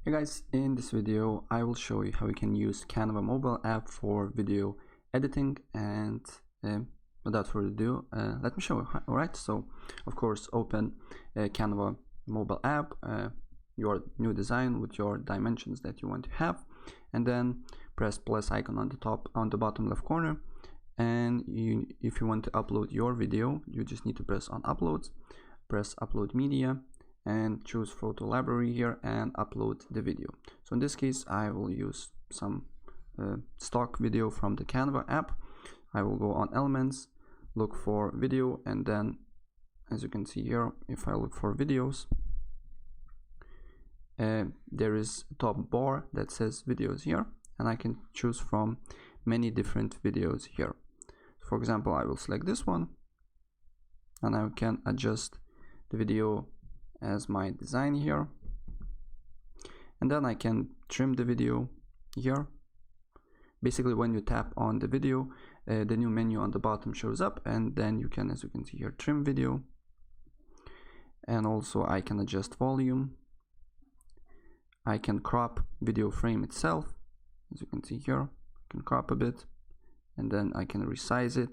Hey guys, in this video I will show you how you can use Canva mobile app for video editing, and without further ado, let me show you. Alright, so of course open Canva mobile app, your new design with your dimensions that you want to have, and then press plus icon on the bottom left corner, and if you want to upload your video, you just need to press on uploads, press upload media, and choose photo library here and upload the video. So in this case I will use some stock video from the Canva app. I will go on elements, look for video, and then as you can see here, if I look for videos, there is a top bar that says videos here, and I can choose from many different videos here. For example, I will select this one and I can adjust the video as my design here, and then I can trim the video here. Basically, when you tap on the video, the new menu on the bottom shows up, and then you can, as you can see here, trim video. And also I can adjust volume, I can crop video frame itself, as you can see here. I can crop a bit and then I can resize it.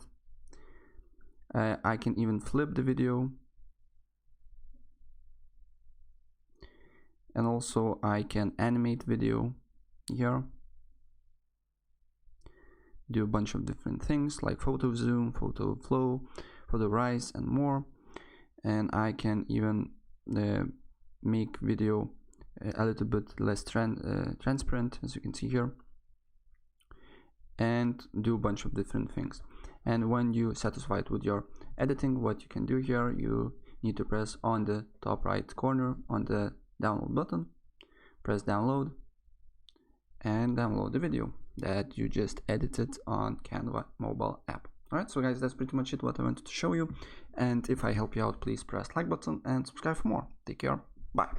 I can even flip the video, and also I can animate video here, do a bunch of different things like photo zoom, photo flow, photo rise, and more. And I can even make video a little bit less transparent, as you can see here, and do a bunch of different things. And when you're satisfied with your editing, what you can do here, you need to press on the top right corner on the download button, press download, and download the video that you just edited on Canva mobile app. Alright, so guys, that's pretty much it what I wanted to show you, and if I help you out, please press like button and subscribe for more. Take care, bye.